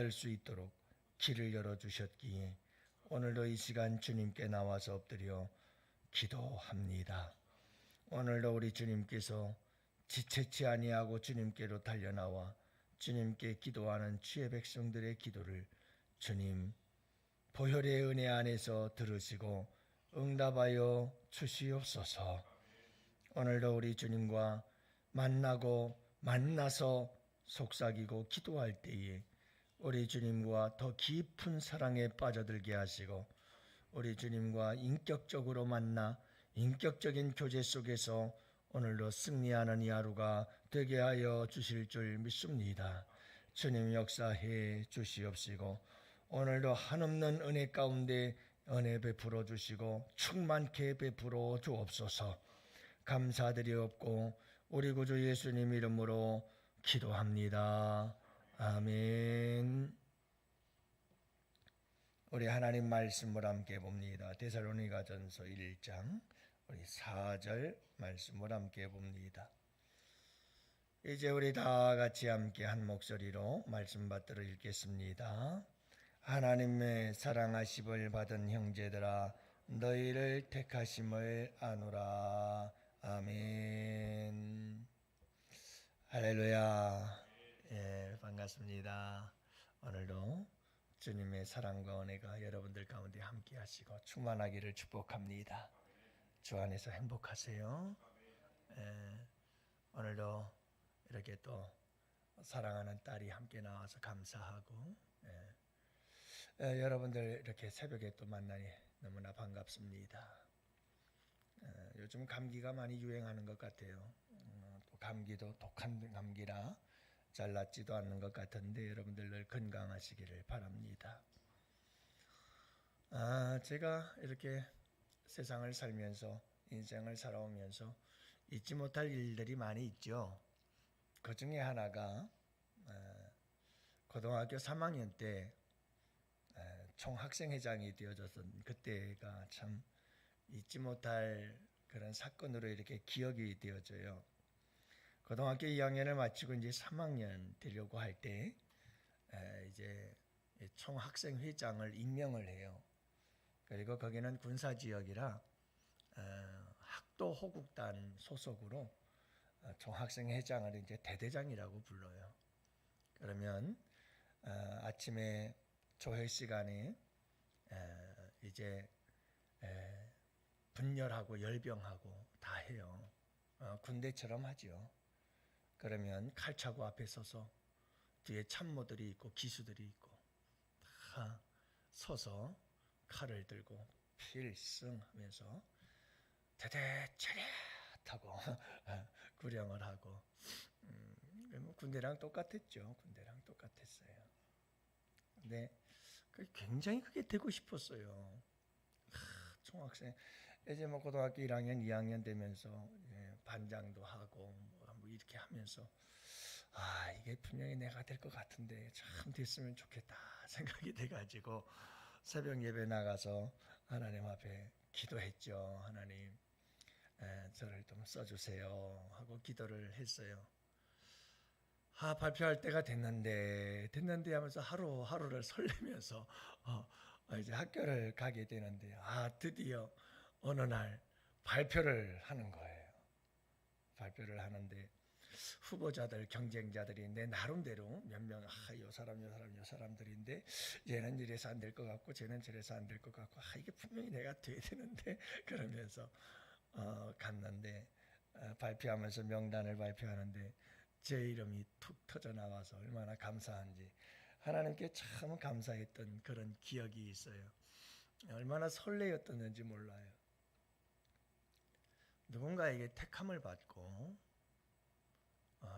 받을 수 있도록 길을 열어주셨기에 오늘도 이 시간 주님께 나와서 엎드려 기도합니다. 오늘도 우리 주님께서 지체치 아니하고 주님께로 달려나와 주님께 기도하는 주의 백성들의 기도를 주님 보혈의 은혜 안에서 들으시고 응답하여 주시옵소서. 오늘도 우리 주님과 만나서 속삭이고 기도할 때에 우리 주님과 더 깊은 사랑에 빠져들게 하시고 우리 주님과 인격적으로 만나 인격적인 교제 속에서 오늘도 승리하는 이 하루가 되게 하여 주실 줄 믿습니다. 주님 역사해 주시옵시고 오늘도 한없는 은혜 가운데 은혜 베풀어 주시고 충만케 베풀어 주옵소서. 감사드리옵고 우리 구주 예수님 이름으로 기도합니다. 아멘. 우리 하나님 말씀을 함께 봅니다. 데살로니가전서 1장 우리 4절 말씀을 함께 봅니다. 이제 우리 다 같이 함께 한 목소리로 말씀 받들어 읽겠습니다. 하나님의 사랑하심을 받은 형제들아 너희를 택하심을 아노라. 아멘. 할렐루야. 예, 반갑습니다. 오늘도 주님의 사랑과 은혜가 여러분들 가운데 함께 하시고 충만하기를 축복합니다. 주 안에서 행복하세요. 예, 오늘도 이렇게 또 사랑하는 딸이 함께 나와서 감사하고 여러분들 이렇게 새벽에 또 만나니 너무나 반갑습니다. 요즘 감기가 많이 유행하는 것 같아요. 또 감기도 독한 감기라 잘 낫지도 않는 것 같은데 여러분들 늘 건강하시기를 바랍니다. 제가 이렇게 세상을 살면서 인생을 살아오면서 잊지 못할 일들이 많이 있죠. 그 중에 하나가 고등학교 3학년 때 총학생회장이 되어졌던 그때가 참 잊지 못할 그런 사건으로 이렇게 기억이 되어져요. 고등학교 2학년을 마치고 이제 3학년 되려고 할 때 이제 총학생회장을 임명을 해요. 그리고 거기는 군사지역이라 학도 호국단 소속으로 총학생회장을 이제 대대장이라고 불러요. 그러면 아침에 조회 시간에 이제 분열하고 열병하고 다 해요. 군대처럼 하죠. 그러면 칼차고 앞에 서서 뒤에 참모들이 있고 기수들이 있고 다 서서 칼을 들고 필승하면서 대대차렷하고 구령을 하고 군대랑 똑같았죠. 군대랑 똑같았어요. 근데 굉장히 그게 되고 싶었어요. 총학생 이제 뭐 고등학교 1학년, 2학년 되면서 반장도 하고 뭐 이렇게 하면서 이게 분명히 내가 될 것 같은데 참 됐으면 좋겠다 생각이 돼가지고 새벽 예배 나가서 하나님 앞에 기도했죠. 하나님 저를 좀 써주세요 하고 기도를 했어요. 발표할 때가 됐는데 하면서 하루를 설레면서 이제 학교를 가게 되는데 드디어 어느 날 발표를 하는 거예요. 발표를 하는데 후보자들 경쟁자들이 내 나름대로 몇 명 요 사람들인데 얘는 이래서 안 될 것 같고 쟤는 저래서 안 될 것 같고 이게 분명히 내가 돼야 되는데 그러면서 갔는데 발표하면서 명단을 발표하는데 제 이름이 툭 터져 나와서 얼마나 감사한지 하나님께 참 감사했던 그런 기억이 있어요. 얼마나 설레였던지 몰라요. 누군가에게 택함을 받고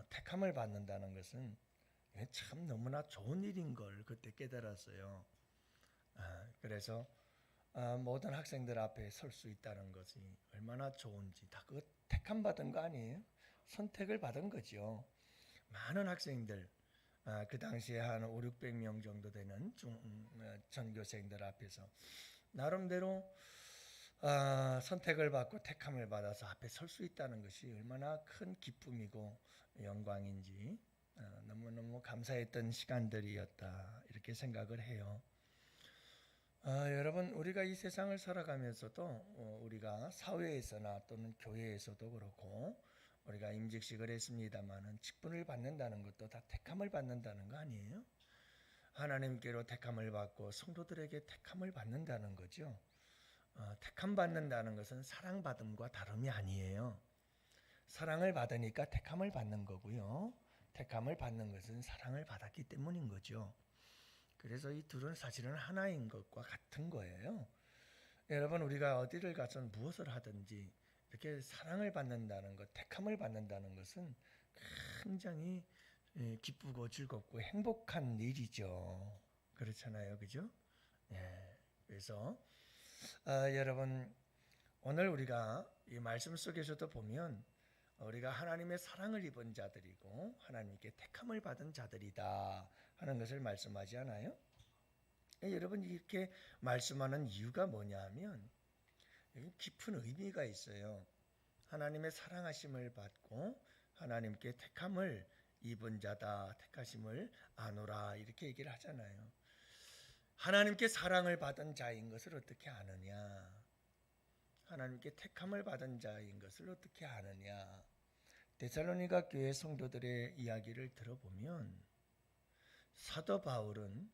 택함을 받는다는 것은 참 너무나 좋은 일인 걸 그때 깨달았어요. 그래서 모든 학생들 앞에 설 수 있다는 것이 얼마나 좋은지 다 그거 택함 받은 거 아니에요? 선택을 받은 거죠. 많은 학생들 그 당시에 한 500~600명 정도 되는 전교생들 앞에서 나름대로 선택을 받고 택함을 받아서 앞에 설 수 있다는 것이 얼마나 큰 기쁨이고 영광인지 너무너무 감사했던 시간들이었다 이렇게 이렇게 생각을 해요. 여러분, 우리가 이 세상을 살아가면서도 우리가 사회에서나 또는 교회에서도 그렇고 우리가 임직식을 했습니다마는 직분을 받는다는 것도 다 택함을 받는다는 거 아니에요? 하나님께로 택함을 받고 성도들에게 택함을 받는다는 거죠. 택함 받는다는 것은 사랑받음과 다름이 아니에요. 사랑을 받으니까 택함을 받는 거고요. 택함을 받는 것은 사랑을 받았기 때문인 거죠. 그래서 이 둘은 사실은 하나인 것과 같은 거예요. 여러분, 우리가 어디를 가서 무엇을 하든지 이렇게 사랑을 받는다는 것, 택함을 받는다는 것은 굉장히 기쁘고 즐겁고 행복한 일이죠. 그렇잖아요, 그죠? 그래서 여러분, 오늘 우리가 이 말씀 속에서도 보면 우리가 하나님의 사랑을 입은 자들이고 하나님께 택함을 받은 자들이다 하는 것을 말씀하지 않아요? 여러분, 이렇게 말씀하는 이유가 뭐냐 하면 깊은 의미가 있어요. 하나님의 사랑하심을 받고 하나님께 택함을 입은 자다, 택하심을 아노라, 이렇게 얘기를 하잖아요. 하나님께 사랑을 받은 자인 것을 어떻게 아느냐? 하나님께 택함을 받은 자인 것을 어떻게 아느냐? 데살로니가 교회 성도들의 이야기를 들어보면 사도 바울은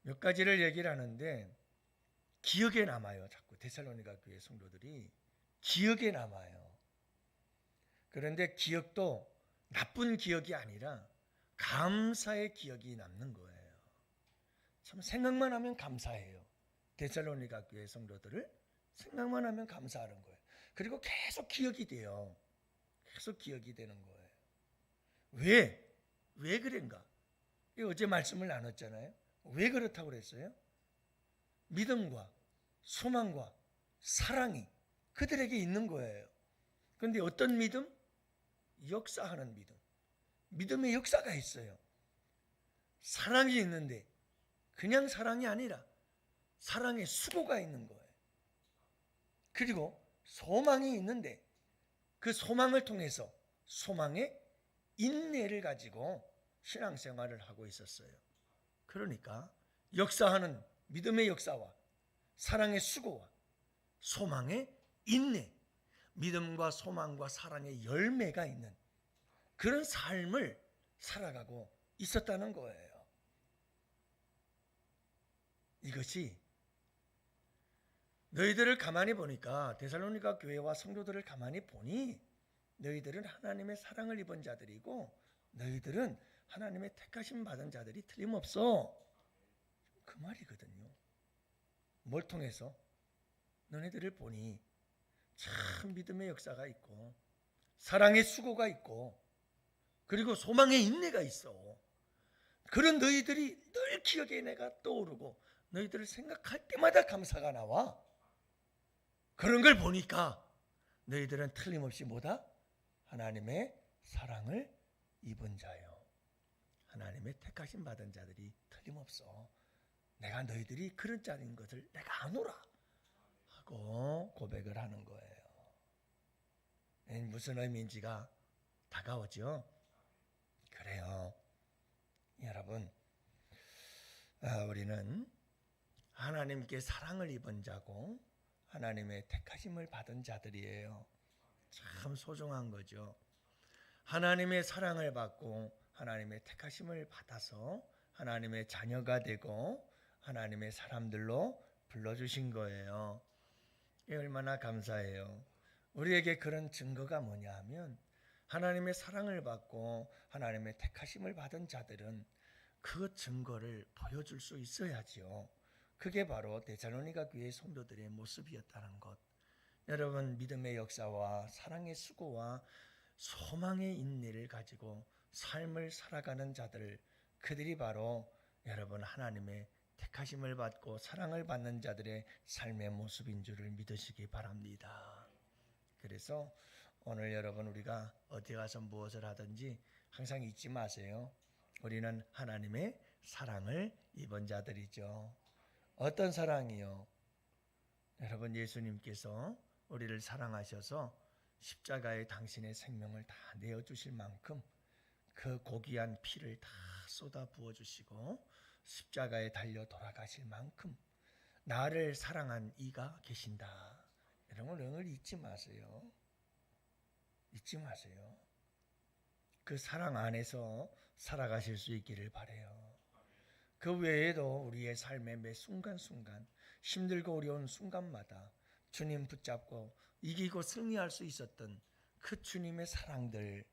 몇 가지를 얘기를 하는데 기억에 남아요. 자꾸 데살로니가 교회 성도들이 기억에 남아요. 그런데 기억도 나쁜 기억이 아니라 감사의 기억이 남는 거예요. 참 생각만 하면 감사해요. 데살로니가 교회 성도들을 생각만 하면 감사하는 거예요. 그리고 계속 기억이 돼요. 계속 기억이 되는 거예요. 왜 그런가? 어제 말씀을 나눴잖아요. 왜 그렇다고 그랬어요? 믿음과 소망과 사랑이 그들에게 있는 거예요. 그런데 어떤 믿음? 역사하는 믿음. 믿음의 역사가 있어요. 사랑이 있는데 그냥 사랑이 아니라 사랑의 수고가 있는 거예요. 그리고 소망이 있는데 그 소망을 통해서 소망의 인내를 가지고 신앙생활을 하고 있었어요. 그러니까 역사하는 믿음의 역사와 사랑의 수고와 소망의 인내, 믿음과 소망과 사랑의 열매가 있는 그런 삶을 살아가고 있었다는 거예요. 이것이 너희들을 가만히 보니까 데살로니가 교회와 성도들을 가만히 보니 너희들은 하나님의 사랑을 입은 자들이고 너희들은 하나님의 택하심 받은 자들이 틀림없어. 그 말이거든요. 뭘 통해서? 너네들을 보니 참 믿음의 역사가 있고 사랑의 수고가 있고 그리고 소망의 인내가 있어. 그런 너희들이 늘 기억에 내가 떠오르고 너희들을 생각할 때마다 감사가 나와. 그런 걸 보니까 너희들은 틀림없이 뭐다? 하나님의 사랑을 입은 자요. 하나님의 택하심 받은 자들이 틀림없어. 내가 너희들이 그런 자인 것을 내가 아노라 하고 고백을 하는 거예요. 무슨 의미인지가 다가오죠. 그래요. 여러분, 우리는 하나님께 사랑을 입은 자고 하나님의 택하심을 받은 자들이에요. 참 소중한 거죠. 하나님의 사랑을 받고 하나님의 택하심을 받아서 하나님의 자녀가 되고 하나님의 사람들로 불러주신 거예요. 얼마나 감사해요. 우리에게 그런 증거가 뭐냐 하면 하나님의 사랑을 받고 하나님의 택하심을 받은 자들은 그 증거를 보여줄 수 있어야지요. 그게 바로 데살로니가 교회 성도들의 모습이었다는 것. 여러분, 믿음의 역사와 사랑의 수고와 소망의 인내를 가지고 삶을 살아가는 자들, 그들이 바로 여러분 하나님의 택하심을 받고 사랑을 받는 자들의 삶의 모습인 줄을 믿으시기 바랍니다. 그래서 오늘 여러분 우리가 어디 가서 무엇을 하든지 항상 잊지 마세요. 우리는 하나님의 사랑을 입은 자들이죠. 어떤 사랑이요? 여러분, 예수님께서 우리를 사랑하셔서 십자가에 당신의 생명을 다 내어주실 만큼 그 고귀한 피를 다 쏟아 부어주시고 십자가에 달려 돌아가실 만큼 나를 사랑한 이가 계신다. 이런 걸 늘 잊지 마세요. 잊지 마세요. 그 사랑 안에서 살아가실 수 있기를 바라요. 그 외에도 우리의 삶의 매 순간순간 힘들고 어려운 순간마다 주님 붙잡고 이기고 승리할 수 있었던 그 주님의 사랑들,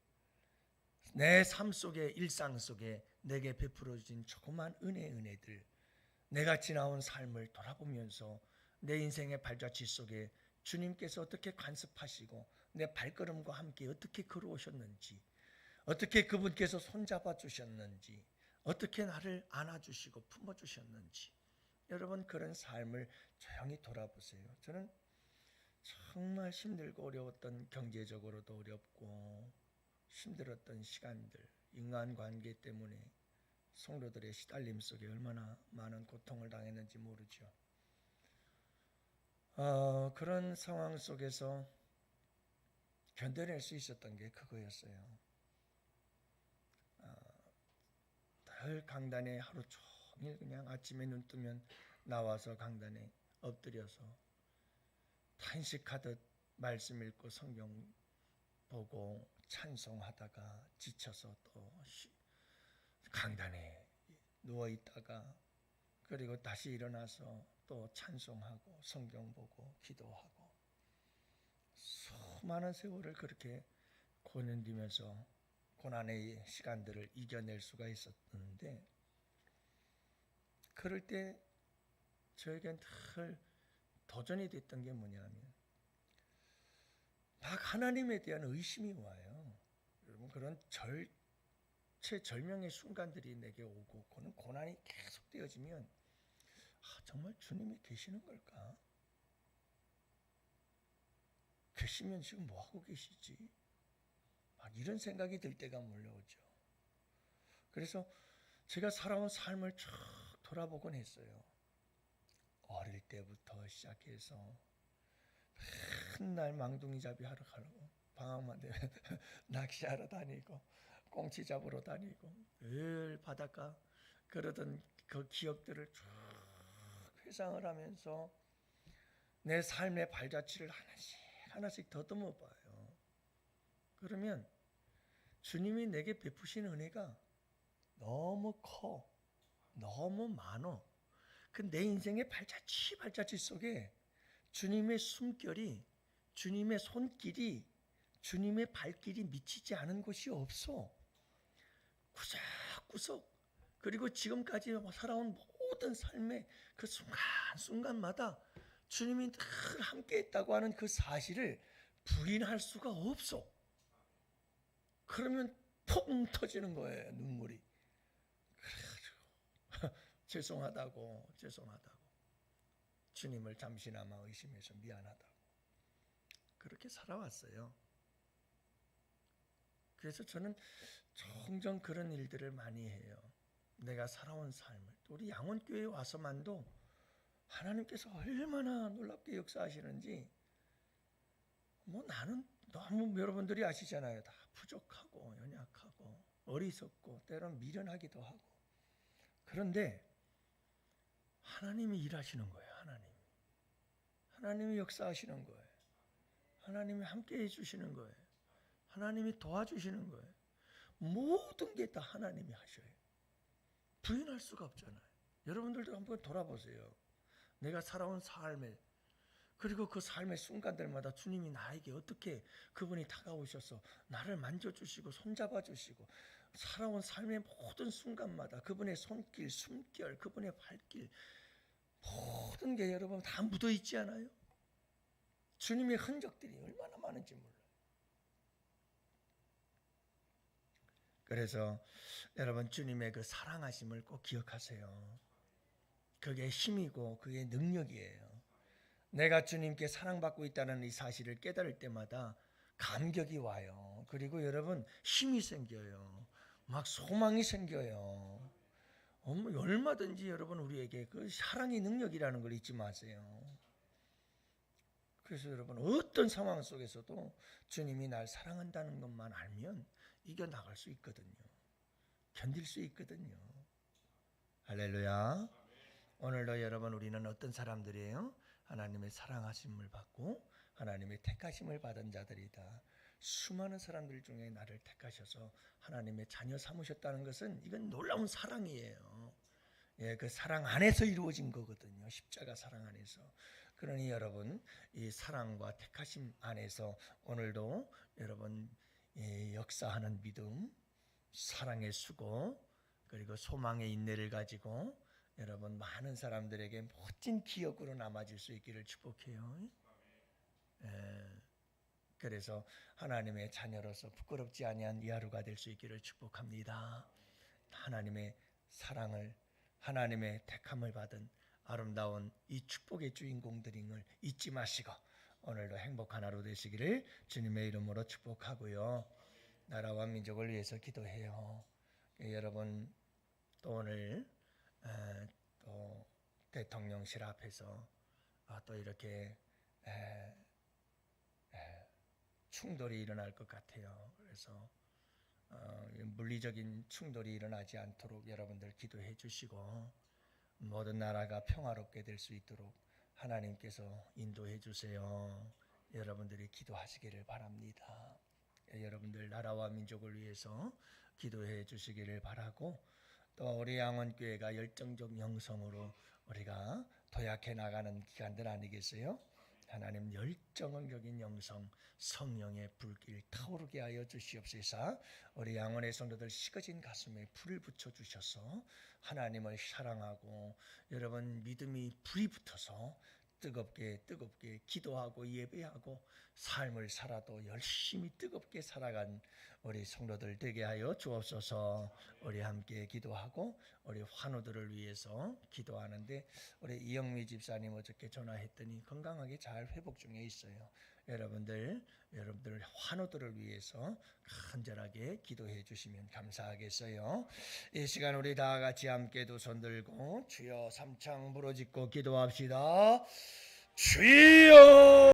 내 삶 속에 일상 속에 내게 베풀어 주신 조그만 은혜들, 내가 지나온 삶을 돌아보면서 내 인생의 발자취 속에 주님께서 어떻게 관습하시고 내 발걸음과 함께 어떻게 걸어오셨는지, 어떻게 그분께서 손잡아 주셨는지, 어떻게 나를 안아주시고 품어주셨는지, 여러분 그런 삶을 조용히 돌아보세요. 저는 정말 힘들고 어려웠던, 경제적으로도 어렵고 힘들었던 시간들, 인간관계 때문에 성도들의 시달림 속에 얼마나 많은 고통을 당했는지 모르죠. 그런 상황 속에서 견뎌낼 수 있었던 게 그거였어요. 늘 강단에 하루 종일 그냥 아침에 눈 뜨면 나와서 강단에 엎드려서 탄식하듯 말씀 읽고 성경 보고 찬송하다가 지쳐서 또 강단에 누워 있다가 그리고 다시 일어나서 또 찬송하고 성경 보고 기도하고 수많은 세월을 그렇게 고견디면서 고난의 시간들을 이겨낼 수가 있었는데, 그럴 때 저에겐 늘 도전이 됐던 게 뭐냐면 막 하나님에 대한 의심이 와요. 여러분 그런 절체절명의 순간들이 내게 오고 그런 고난이 계속 되어지면 정말 주님이 계시는 걸까? 계시면 지금 뭐하고 계시지? 막 이런 생각이 들 때가 몰려오죠. 그래서 제가 살아온 삶을 쭉 돌아보곤 했어요. 어릴 때부터 시작해서 맨날 망둥이 잡이 하러 가고 방학만 되면 낚시하러 다니고 꽁치 잡으러 다니고 늘 바닷가 그러던 그 기억들을 쭉 회상을 하면서 내 삶의 발자취를 하나씩 더듬어 봐요. 그러면 주님이 내게 베푸신 은혜가 너무 커, 너무 많어. 그 내 인생의 발자취 속에 주님의 숨결이, 주님의 손길이, 주님의 발길이 미치지 않은 곳이 없어. 구석구석. 그리고 지금까지 살아온 모든 삶의 그 순간순간마다 주님이 늘 함께 했다고 하는 그 사실을 부인할 수가 없어. 그러면 퐁 터지는 거예요, 눈물이. 그래가지고 죄송하다고 주님을 잠시나마 의심해서 미안하다고 그렇게 살아왔어요. 그래서 저는 종종 그런 일들을 많이 해요. 내가 살아온 삶을, 우리 양원교회에 와서만도 하나님께서 얼마나 놀랍게 역사하시는지, 나는 너무 여러분들이 아시잖아요. 다 부족하고 연약하고 어리석고 때론 미련하기도 하고. 그런데 하나님이 일하시는 거예요. 하나님이 역사하시는 거예요. 하나님이 함께 해주시는 거예요. 하나님이 도와주시는 거예요. 모든 게 다 하나님이 하셔요. 부인할 수가 없잖아요. 여러분들도 한번 돌아보세요. 내가 살아온 삶을, 그리고 그 삶의 순간들마다 주님이 나에게 어떻게 그분이 다가오셔서 나를 만져주시고 손잡아주시고, 살아온 삶의 모든 순간마다 그분의 손길, 숨결, 그분의 발길, 모든 게 여러분 다 묻어 있지 않아요? 주님의 흔적들이 얼마나 많은지 몰라요. 그래서 여러분 주님의 그 사랑하심을 꼭 기억하세요. 그게 힘이고 그게 능력이에요. 내가 주님께 사랑받고 있다는 이 사실을 깨달을 때마다 감격이 와요. 그리고 여러분 힘이 생겨요. 막 소망이 생겨요. 얼마든지 여러분 우리에게 그 사랑의 능력이라는 걸 잊지 마세요. 그래서 여러분 어떤 상황 속에서도 주님이 날 사랑한다는 것만 알면 이겨나갈 수 있거든요. 견딜 수 있거든요. 할렐루야. 오늘도 여러분 우리는 어떤 사람들이에요? 하나님의 사랑하심을 받고 하나님의 택하심을 받은 자들이다. 수많은 사람들 중에 나를 택하셔서 하나님의 자녀 삼으셨다는 것은 이건 놀라운 사랑이에요. 예, 그 사랑 안에서 이루어진 거거든요. 십자가 사랑 안에서. 그러니 여러분 이 사랑과 택하심 안에서 오늘도 여러분 역사하는 믿음, 사랑의 수고, 그리고 소망의 인내를 가지고 여러분 많은 사람들에게 멋진 기억으로 남아질 수 있기를 축복해요. 그래서 하나님의 자녀로서 부끄럽지 아니한 이 하루가 될 수 있기를 축복합니다. 하나님의 사랑을, 하나님의 택함을 받은 아름다운 이 축복의 주인공들임을 잊지 마시고 오늘도 행복한 하루 되시기를 주님의 이름으로 축복하고요. 나라와 민족을 위해서 기도해요. 여러분 또 오늘 또 대통령실 앞에서 또 이렇게 충돌이 일어날 것 같아요. 그래서 물리적인 충돌이 일어나지 않도록 여러분들 기도해 주시고 모든 나라가 평화롭게 될 수 있도록 하나님께서 인도해 주세요. 여러분들이 기도하시기를 바랍니다. 여러분들 나라와 민족을 위해서 기도해 주시기를 바라고 또 우리 양원교회가 열정적 영성으로 우리가 도약해 나가는 기간들 아니겠어요? 하나님 열정적인 영성 성령의 불길 타오르게 하여 주시옵소서. 우리 양원의 성도들 식어진 가슴에 불을 붙여 주셔서 하나님을 사랑하고 여러분 믿음이 불이 붙어서 뜨겁게 기도하고 예배하고 삶을 살아도 열심히 뜨겁게 살아간 우리 성도들 되게 하여 주옵소서. 우리 함께 기도하고 우리 환우들을 위해서 기도하는데 우리 이영미 집사님 어저께 전화했더니 건강하게 잘 회복 중에 있어요. 여러분들 환우들을 위해서 간절하게 기도해 주시면 감사하겠어요. 이 시간 우리 다 같이 함께 두 손 들고 주여 삼창 부르짖고 기도합시다. 주여